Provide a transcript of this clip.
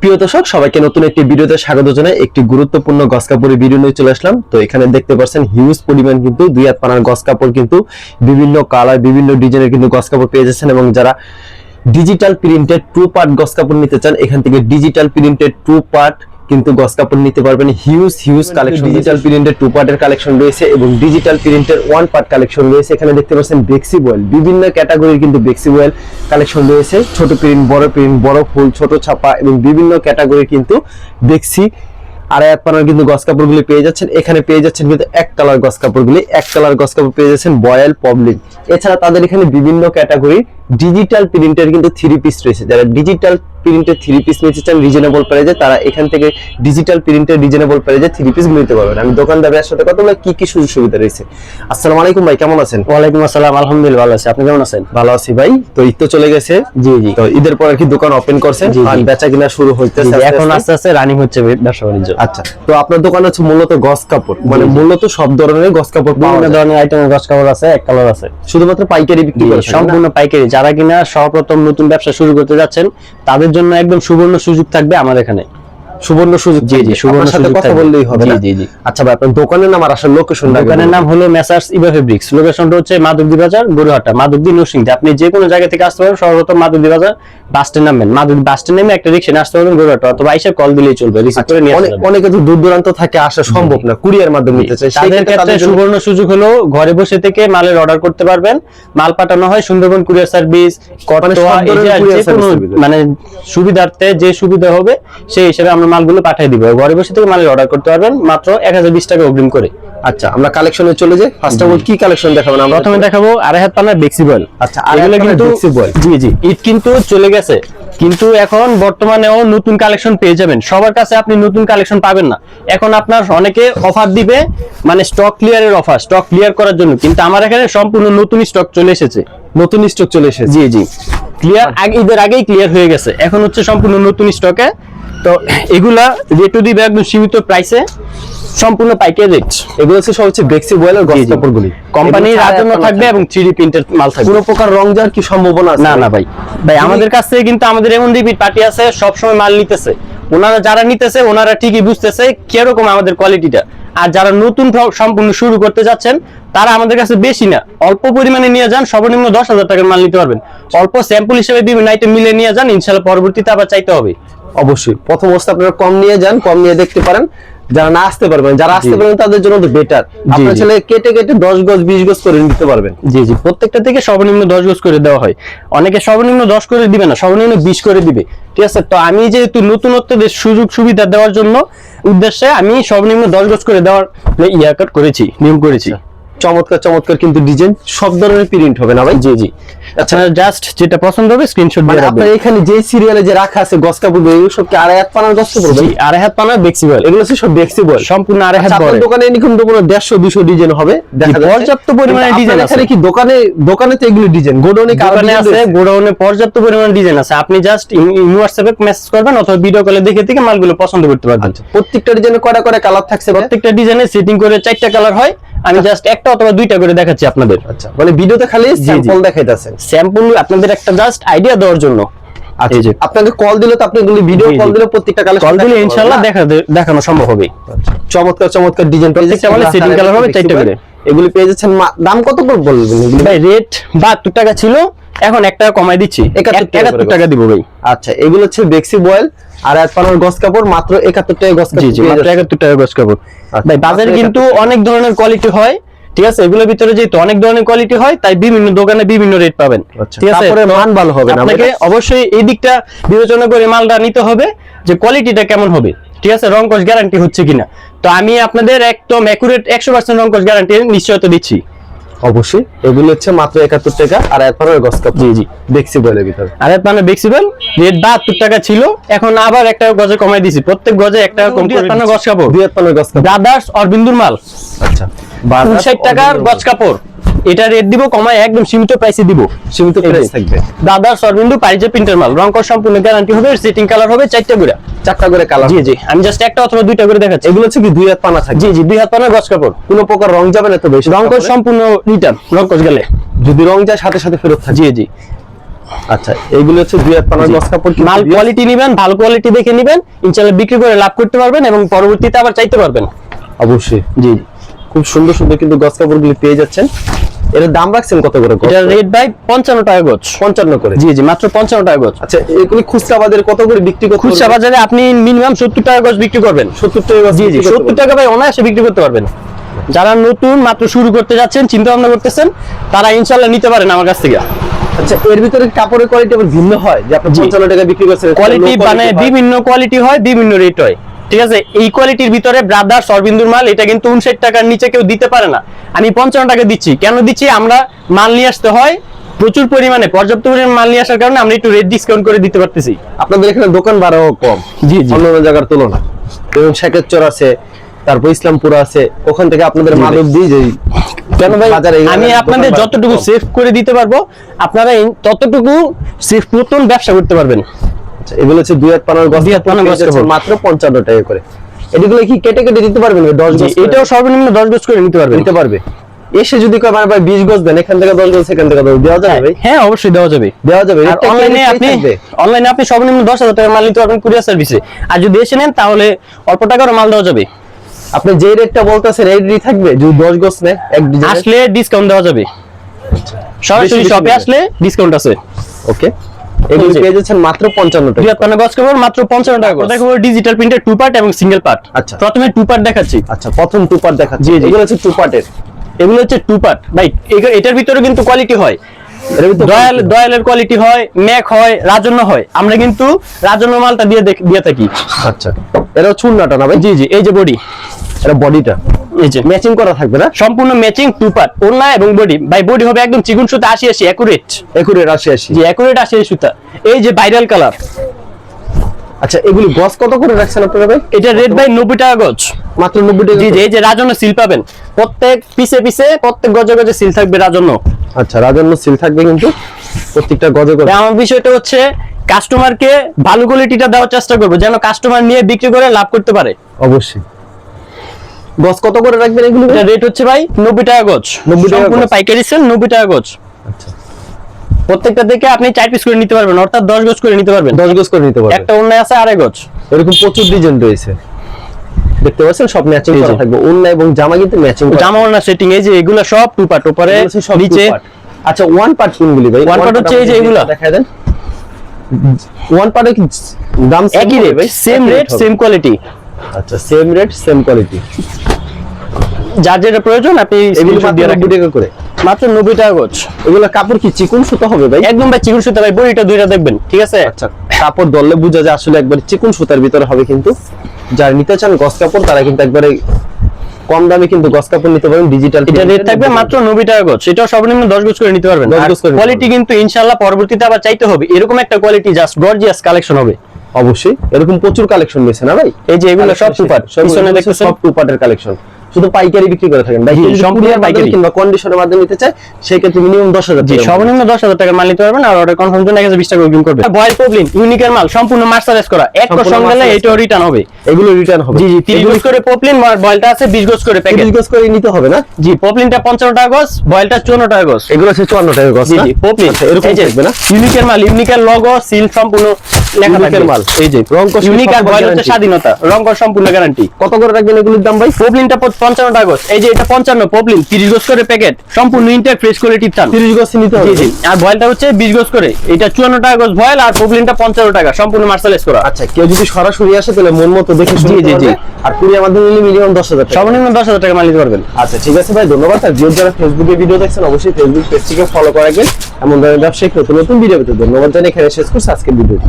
প্রিয় দর্শক সবাইকে নতুন একটি ভিডিওতে স্বাগত জানাই। একটি গুরুত্বপূর্ণ গস কাপড়ের ভিডিও নিয়ে চলে আসলাম। তো এখানে দেখতে পাচ্ছেন হিউজ পরিমাণ কিন্তু দুই হাত পানার গস কাপড় কিন্তু বিভিন্ন কালার বিভিন্ন ডিজাইনের কিন্তু গস কাপড় পেয়ে যাচ্ছেন, এবং যারা ডিজিটাল প্রিন্টেড টু পার্ট গস কাপড় নিতে চান এখান থেকে ডিজিটাল প্রিন্টেড টু পার্ট কিন্তু গস কাপড় নিতে পারবেন। হিউজ কালেকশন ডিজিটাল প্রিন্টের টু পার্টের কালেকশন রয়েছে এবং ডিজিটাল প্রিন্টের ওয়ান পার্ট কালেকশন রয়েছে। এখানে দেখতে পাচ্ছেন বেক্সি বয়েল, বিভিন্ন ক্যাটাগরির কিন্তু বেক্সি বয়েল কালেকশন রয়েছে। ছোট প্রিন্ট, বড় ফুল, ছোট ছাপা এবং বিভিন্ন ক্যাটাগরির কিন্তু বেক্সি আড়াই হাত পানার কিন্তু গস কাপড়গুলি পেয়ে যাচ্ছেন। এখানে পেয়ে যাচ্ছেন কিন্তু এক কালার গস কাপড়গুলি, এক কালার গস কাপড় পেয়ে যাচ্ছেন বয়েল পবলিন। এছাড়া তাদের এখানে বিভিন্ন ক্যাটাগরি ডিজিটাল প্রিন্টের কিন্তু থ্রি পিস রয়েছে। যারা ডিজিটাল প্রিন্টের থ্রি পিস নিতে চান রিজনেবল প্রাইসে, তারা এখান থেকে ডিজিটাল প্রিন্টের রিজনেবল প্রাইসে থ্রি পিস নিতে পারবেন। আমি দোকানদারের সাথে কথা বলে কি সুযোগ সুবিধা রয়েছে। আসসালামু আলাইকুম ভাই, কেমন আছেন? ওয়ালাইকুম আসসালাম, আলহামদুলিল্লাহ ভালো আছি। আপনি কেমন আছেন? ভালো আছি ভাই। তো ঈদ তো চলে গেছে। জি। তো ঈদের পর কি দোকান ওপেন করছেন আর বেচা কিনা শুরু হইতেছে? এখন আস্তে আস্তে রানিং হচ্ছে ব্যবসা বাণিজ্য। আচ্ছা, তো আপনার দোকান হচ্ছে মূলত গস কাপড়, মানে মূলত সব ধরনের গস কাপড়, বিভিন্ন ধরনের আইটেমের গস কাপড় আছে, এক কালার আছে। শুধুমাত্র পাইকারি বিক্রি করেন? সম্পূর্ণ পাইকারি। যারা কিনা সর্বপ্রথম নতুন ব্যবসা শুরু করতে যাচ্ছেন তাদের জন্য একদম সুবর্ণ সুযোগ থাকবে আমার এখানে। সুবর্ণ সুযোগ? জি, সুবর্ণ সুযোগ। কথা বললেই হবে? জি। আচ্ছা ভাই, আপনার দোকানের নাম আর আসল লোকেশন? দোকানের নাম হলো মেসার্স ইবা ফেব্রিক্স। লোকেশনটা হচ্ছে মাধবদী বাজার, গরুহাটা, মাধবদী নরসিংদী। আপনি যে কোনো জায়গা থেকে আসতে পারেন, সর্বপ্রথম মাধবদী বাজার বাস স্ট্যান্ড নামবেন, মাধবদী বাস স্ট্যান্ড নেমে একটা রিকশা আসতে পারবেন গরুহাটা, অথবা আইসা কল দিলেই চলবে, রিসিভ করে নিয়ে আসবেন। অনেকে তো দূর দূরান্ত থেকে আসা সম্ভব না, কুরিয়ার মাধ্যমে নিতে চায়, তাদের ক্ষেত্রে সুবর্ণ সুযোগ হলো ঘরে বসে থেকে মালের অর্ডার করতে পারবেন। মাল পাঠানো হয় সুন্দরবন কুরিয়ার সার্ভিস, কটওয়া, মানে সুবিধার্থে যে সুবিধা হবে সেই হিসেবে আমরা মালগুলো পাঠিয়ে দিব। ঘরে বসে থেকে মালের অর্ডার করতে পারবেন মাত্র 1020 টাকা অগ্রিম করে। আচ্ছা, আমরা কালেকশনে চলে যাই। ফার্স্ট অফ অল কি কালেকশন দেখাবেন? আমরা প্রথমে দেখাবো আড়াই হাত পানার বেক্সি বয়েল। আচ্ছা, এগুলো কিন্তু বেক্সি বয়েল। জি ঈদ কিন্তু চলে গেছে, কিন্তু এখন বর্তমানেও নতুন কালেকশন পেয়ে যাবেন। সবার কাছে আপনি নতুন কালেকশন পাবেন না। এখন আপনার অনেকে অফার দিবে, মানে স্টক ক্লিয়ারের অফার, স্টক ক্লিয়ার করার জন্য, কিন্তু আমার এখানে সম্পূর্ণ নতুন স্টক চলে এসেছে। নতুন স্টক চলে এসেছে? জি ক্লিয়ার, ঈদের আগেই ক্লিয়ার হয়ে গেছে, এখন হচ্ছে সম্পূর্ণ নতুন স্টকে। তো এগুলা রেটও দিবে একদম সীমিত প্রাইসে, সম্পূর্ণ পাইকারি রেট। এগুলো হচ্ছে সব হচ্ছে বেক্সি বয়েলের গস কাপড়গুলি, কোম্পানির রাজন্য থাকবে এবং 3D প্রিন্টের মাল থাকবে। কোনো প্রকার রং যাওয়ার কি সম্ভাবনা আছে? না ভাই আমাদের কাছে কিন্তু আমাদের এমন রিপিট পার্টি আছে, সব সময় মাল নিতেছে। ওনারা যারা নিতেছে ওনারা ঠিকই বুঝতেছে কিরকম আমাদের কোয়ালিটিটা। আর যারা নতুন সম্পূর্ণ শুরু করতে যাচ্ছেন তারা আমাদের কাছে বেশি না, অল্প পরিমাণে নিয়ে যান, সর্বনিম্ন 10,000 টাকার মাল নিতে পারবেন। অল্প স্যাম্পল হিসেবে বিভিন্ন আইটেম মিলে নিয়ে যান, ইনশাআল্লাহ পরবর্তীতে আবার চাইতে হবে। অবশ্যই প্রথম অবস্থা আপনারা কম নিয়ে যান, কম নিয়ে দেখতে পারেন। যারা না আসতে পারবেন, যারা আসতে পারেন তাদের জন্য তো বেটার। আপনার ছেলে কেটে 10 গজ 20 গজ করে নিতে পারবেন। জি প্রত্যেকটা থেকে সর্বনিম্ন 10 গজ করে দেওয়া হয়। অনেকে সর্বনিম্ন 10 করে দিবে না, সর্বনিম্ন 20 করে দিবে। ঠিক আছে, তো আমি যেহেতু নতুনত্বদের সুযোগ সুবিধা দেওয়ার জন্য উদ্দেশ্যে আমি সর্বনিম্ন 10 গজ করে দেওয়ার করেছি, নিয়ম করেছি। চমৎকার কিন্তু ডিজাইন, সব ধরনের প্রিন্ট হবে না ভাই? জি। আচ্ছা, জাস্ট যেটা পছন্দ হবে স্ক্রিনশট দিয়ে রাখবেন। আপনার এখানে যে সিরিয়ালে যে রাখা আছে গস কাপড়, এগুলো সব কি আড়াই হাত পানার গস কাপড়? জি, আড়াই হাত পানার বেক্সি বয়েল। এগুলো সব বেক্সি বয়েল, সম্পূর্ণ আড়াই হাত বয়েল। দোকানে এরকম তো কোনো 150-200 ডিজাইন হবে দেখা যাচ্ছে, পর্যাপ্ত পরিমাণে ডিজাইন আছে। এখানে কি দোকানে তো এগুলো ডিজাইন, গোডাউনে আছে, গোডাউনে পর্যাপ্ত পরিমাণে ডিজাইন আছে। আপনি জাস্ট হোয়াটসঅ্যাপে মেসেজ করবেন অথবা ভিডিও কলে দেখে মালগুলো পছন্দ করতে পারবেন। প্রত্যেকটা ডিজাইনে কয়টা কালার থাকছে? প্রত্যেকটা ডিজাইনে সেটিং করে 4টা কালার হয়। আমি জাস্ট একটা অথবা 2টা করে দেখাচ্ছি আপনাদের। আচ্ছা, মানে ভিডিওতে খালি স্যাম্পল দেখাইতাছেন? স্যাম্পল আপনাদের একটা জাস্ট আইডিয়া দেওয়ার জন্য। আচ্ছা, আপনাকে কল দিলে তো আপনি এগুলি ভিডিও কল দিলে প্রত্যেকটা কালার কল দিলে ইনশাআল্লাহ দেখানো সম্ভব হবে। চমৎকার ডিজাইন প্রত্যেকটা মানে সেটিং কালার হবে 4টা করে। এগুলি পেয়ে যাচ্ছেন। দাম কত করে বলবেন এগুলি ভাই? রেট 72 টাকা ছিল, এখন 1 টাকা কমাই দিচ্ছি, 71 টাকা দিব ভাই। আচ্ছা, এগুলো হচ্ছে বেক্সি বয়েল আর এক পানার গস কাপড়, মাত্র 71 টাকা গস কাপড়। জি মাত্র 71 টাকা গস কাপড়। ভাই বাজারে কিন্তু অনেক ধরনের কোয়ালিটি হয়, ঠিক আছে? এগুলোর ভিতরে যেহেতু অনেক ধরনের কোয়ালিটি হয় তাই বিভিন্ন দোকানে বিভিন্ন রেট পাবেন। ঠিক আছে, তারপরে মান ভালো হবে না, আপনাকে অবশ্যই এই দিকটা বিবেচনা করে মালটা নিতে হবে যে কোয়ালিটিটা কেমন হবে। ঠিক আছে, রং কস গ্যারান্টি হচ্ছে কিনা। তো আমি আপনাদের একদম একুরেট 100% রং কস গ্যারান্টি নিশ্চয়তা দিচ্ছি। অবশ্যই এগুলো হচ্ছে মাত্র 71 টাকা আর এক পানার গস কাপড়। জি বেক্সি বয়েলের ভিতরে আর এক পানার বেক্সি বয়েল রেট 72 টাকা ছিল, এখন আবার 1 টাকা গজে কমাই দিয়েছি। প্রত্যেক গজে 1 টাকা কম করে পানার গস কাপড়, 2 পানার গস কাপড়, ব্রাদার্স অরবিন্দুর মাল। আচ্ছা, 60 টাকার গজ কাপড়। এটা রেট দিব কমায়, একদম সীমিত প্রাইসে দিব, সীমিত প্রাইস থাকবে। ব্রাদার্স অরবিন্দু পাইজে প্রিন্টার মাল, রং কস সম্পূর্ণ গ্যারান্টি হবে। সেটিং কালার হবে 4টা করে কালার। জি আমি জাস্ট একটা অথবা 2টা করে দেখাচ্ছি। এগুলো হচ্ছে কি 2 হাত পানা থাকে? জি 2 হাত পানার গজ কাপড়, কোনো প্রকার রং যাবে না তো? বেশি রং কস সম্পূর্ণ রিটার্ন, রং কস গেলে যদি রং যায় সাথে সাথে ফেরত থাকে। জি আচ্ছা এগুলো হচ্ছে 2 হাত পানার গস কাপড়, মাল কোয়ালিটি নেবেন, ভালো কোয়ালিটি দেখে নেবেন, ইনশাআল্লাহ বিক্রি করে লাভ করতে পারবেন এবং পরবর্তীতে আবার চাইতে পারবেন। অবশ্যই জি, খুব সুন্দর সুন্দর কিন্তু গস কাপড়গুলি পেয়ে যাচ্ছেন। এর দাম রাখছেন কত করে? এটা রেট ভাই 55 টাকা গজ। 55 করে? জি জি, মাত্র 55 টাকা গজ। আচ্ছা এগুলি খুচরা বাজারে কত করে বিক্রি করতে? খুচরা বাজারে আপনি মিনিমাম 70 টাকা গজ বিক্রি করবেন। 70 টাকা গজ? জি জি, 70 টাকা ভাই অনায়াসে বিক্রি করতে পারবেন। যারা নতুন মাত্র শুরু করতে যাচ্ছেন, চিন্তা ভাবনা করতেছেন, তারা ইনশাআল্লাহ নিতে পারেন আমার কাছ থেকে। আচ্ছা এর ভিতরে কাপড়ের কোয়ালিটি আবার ভিন্ন হয়, যে আপনি 55 টাকা বিক্রি করছেন? কোয়ালিটি মানে বিভিন্ন কোয়ালিটি হয়, বিভিন্ন রেট হয়, ঠিক আছে। এই কোয়ালিটির ভিতরে ব্রাদার্স অরবিন্দুর মাল, এটা কিন্তু 59 টাকার নিচে কেউ দিতে পারে না। আমি 55 টাকা দিচ্ছি। কেন দিচ্ছি? আমরা মাল নিয়ে আসতে হয় প্রচুর পরিমাণে, পর্যাপ্ত পরিমাণে মাল নিয়ে আসার কারণে আমরা একটু রেট ডিসকাউন্ট করে দিতে পারতেছি। আপনাদের এখানে দোকান ভাড়াও কম জি জি, অন্যান্য জায়গার তুলনায়, এবং শেখেরচর আছে, তারপর ইসলামপুর আছে, ওখান থেকে আপনাদের মাল অবধি যে কেন ভাই বাজারে আমি আপনাদের যতটুকু সেভ করে দিতে পারবো, আপনারা ততটুকু সেভ মতন ব্যবসা করতে পারবেন। আচ্ছা এগুলো হচ্ছে 2 হাত পানার গস কাপড়, মাত্র 55 টাকা করে। এগুলো কি কেটে কেটে দিতে পারবেন? 10 গজ? এটাও সর্বনিম্ন 10 গজ করে নিতে পারবেন। নিতে পারবে। এসে যদি কয় আমার ভাই 20 গজ দেন, এখান থেকে 10 গজ, সেখান থেকে 10 দেওয়া যাবে ভাই? হ্যাঁ অবশ্যই দেওয়া যাবে, দেওয়া যাবে। আর অনলাইনে আপনি সর্বনিম্ন 10,000 টাকা মাল নিতে পারবেন কুরিয়ার সার্ভিসে। আর যদি এসে নেন তাহলে অল্প টাকার মাল দেওয়া যাবে। আপনি যে রেটটা বলতেছেন এই রেটই থাকবে যদি 10 গজ নেয় এক ডিজাইন? আসলে ডিসকাউন্ট দেওয়া যাবে, সরাসরি শপে আসলে ডিসকাউন্ট আছে। ওকে এগুলো পেয়ে যাচ্ছেন মাত্র 55 টাকা। 2 হাত পানা গজ কাপড় মাত্র 55 টাকা। দেখো ডিজিটাল প্রিন্টের 2 পার্ট এবং সিঙ্গেল পার্ট। আচ্ছা প্রথমে 2 পার্ট দেখাচ্ছি। আচ্ছা প্রথম 2 পার্ট দেখাচ্ছি। জি, জি। এগুলো হচ্ছে 2 পার্টের। এগুলো হচ্ছে 2 পার্ট ভাই। এটার ভিতরে কিন্তু কোয়ালিটি হয়, দয়ালের কোয়ালিটি হয়, ম্যাক হয়, রাজন্য হয়। আমরা কিন্তু রাজন্য মালটা দিয়ে থাকি। আচ্ছা এটা চুন্নাটা না ভাই? জি জি, এই যে বডি, এটা বডিটা এই যে ম্যাচিং করা থাকবে না? সম্পূর্ণ ম্যাচিং 2 পার্ট, ওড়না এবং বডি। ভাই বডি হবে একদম চিকন সুতা 80 একুরেট। একুরেট 80 জি একুরেট 80 সুতা। এই যে ভাইরাল কালার। আচ্ছা এগুলি গজ কত করে রাখছেন আপনারা ভাই? এটা রেট ভাই 90 টাকা গজ। মাত্র 90 টাকা? জি জি, এই যে রাজন্য সিল পাবেন, প্রত্যেক পিছে পিছে প্রত্যেক গজে গজে সিল থাকবে রাজন্য। আচ্ছা রাজন্য সিল থাকবে কিন্তু প্রত্যেকটা গজে গজে। আমার বিষয়টা হচ্ছে কাস্টমারকে ভালো কোয়ালিটিটা দেওয়ার চেষ্টা করব, যেন কাস্টমার নিয়ে বিক্রি করে লাভ করতে পারে। অবশ্যই। গজ কত করে রাখবেন এগুলো? এটা রেট হচ্ছে ভাই 90 টাকা গজ। 90 টাকা সম্পূর্ণ গজ। পাইকারি সেল, 90 টাকা গজ। আচ্ছা প্রত্যেকটা থেকে আপনি 4 পিস করে নিতে পারবেন, অর্থাৎ 10 গজ করে নিতে পারবেন। 10 গজ করে নিতে পারবেন। একটা ওড়না আছে 2.5 গজ। এরকম প্রচুর ডিজাইন রয়েছে, দেখতে পাচ্ছেন সব ম্যাচিং জি, করা জি। থাকবে। ওড়না এবং জামা কিন্তু ম্যাচিং করা। জামা ওড়না সেটিং, এই যে এগুলা সব 2 পার্ট, উপরে নিচে। আচ্ছা ওয়ান পার্ট কোনগুলি ভাই? ওয়ান পার্ট হচ্ছে এই যে এগুলা দেখায় দেন। ওয়ান পার্টে কি দাম একই rate, same rate same quality. আচ্ছা সেম রেট সেম কোয়ালিটি। যার যেটা প্রয়োজন আপনি এগুলো স্ক্রিনশট দিয়ে রাখবেন। 90 টাকা করে। মাত্র 90 টাকা গজ। এগুলো কাপড় কি চিকন সুতা হবে ভাই? একদম ভাই চিকন সুতা ভাই, বডিটা দুইটা দেখবেন, ঠিক আছে? আচ্ছা কাপড় ধরলে বোঝা যায় আসলে একবার চিকন সুতার ভিতরে হবে। কিন্তু যারা নিতে চান গস কাপড় তারা কিন্তু একবারে কম দামে কিন্তু গস কাপড় নিতে পারেন ডিজিটাল। এটা রেট থাকবে মাত্র 90 টাকা গজ। এটাও সর্বনিম্ন 10 গজ করে নিতে পারবেন। 10 গজ করে নিতে কোয়ালিটি কিন্তু ইনশাআল্লাহ পরবর্তীতে আবার চাইতে হবে, এরকম একটা কোয়ালিটি জাস্ট গর্জিয়াস কালেকশন হবে। অবশ্যই এরকম প্রচুর কালেকশন রয়েছে না ভাই? এই যে এগুলো সব 2 পার্ট, পিছনে দেখতেছেন সব 2 পার্টের কালেকশন। শুধু পাইকারি বিক্রি করে থাকেন ভাই? জি, যদি সম্পূর্ণ কুরিয়ার পাইকারি। মাধ্যমে কিংবা কন্ডিশনের মাধ্যমে নিতে চায় সেই ক্ষেত্রে মিনিমাম 10,000 জি, টাকা। সর্বনিম্ন 10,000 টাকা মাল নিতে পারবেন। আর অর্ডার কনফার্ম জন্য 1020 টাকা অগ্রিম করবেন। বয়েল পপলিন ইউনিকের মাল, সম্পূর্ণ মার্সারাইজ করা, এক সম্পূর্ণ সঙ্গে গেলে mercerized এটাও রিটার্ন হবে। এগুলো রিটার্ন হবে? জি জি, 30 গজ করে পপলিন, বয়েলটা আছে 20 গজ করে প্যাকেট। 30 গজ করে নিতে হবে না? জি, পপলিনটা 55 টাকা গজ, বয়েলটা 54 টাকা গজ। এগুলো হচ্ছে 54 টাকা গজ। জি জি, পপলিন আচ্ছা, এরকম থাকবে না? ইউনিকের মাল, ইউনিকের লোগো সিল সম্পূর্ণ লেখা ইউনিকের থাকবে মাল। এই যে রং কস ইউনিক, আর বয়েল হচ্ছে guarantee। স্বাধীনতা, রং কস সম্পূর্ণ গ্যারান্টি। কত করে রাখবেন এগুলোর দাম ভাই? পপলিনটা 55 টাকা গজ, এই যে এটা 55, পপলিন 30 গজ করে প্যাকেট, সম্পূর্ণ ইনটেক ফ্রেশ কোয়ালিটির চান। 30 গজ নিতে হবে? জি জি, আর বয়েলটা হচ্ছে 20 গজ করে, এটা 54 টাকা গজ বয়েল, আর পপলিনটা 55 টাকা, সম্পূর্ণ মার্সারাইজ করা। আচ্ছা কেউ যদি সরাসরি আসে তাহলে মন মতো দেখে শুনে জি, জি, নিতে জি। পারবে। আর কুরিয়ার মাধ্যমে নিলে মিনিমাম 10,000 টাকা। সর্বনিম্ন 10,000 টাকা মাল নিতে পারবেন। আচ্ছা ঠিক আছে ভাই, ধন্যবাদ। আর যারা ফেসবুকে ভিডিও দেখছেন অবশ্যই ফেসবুক পেজটিকে ফলো করে রাখবেন। এমন ধরনের ব্যবসায়িক নতুন নতুন ভিডিও পেতে ধন্যবাদ জানিয়ে এখানে শেষ করছি আজকের ভিডিওটি।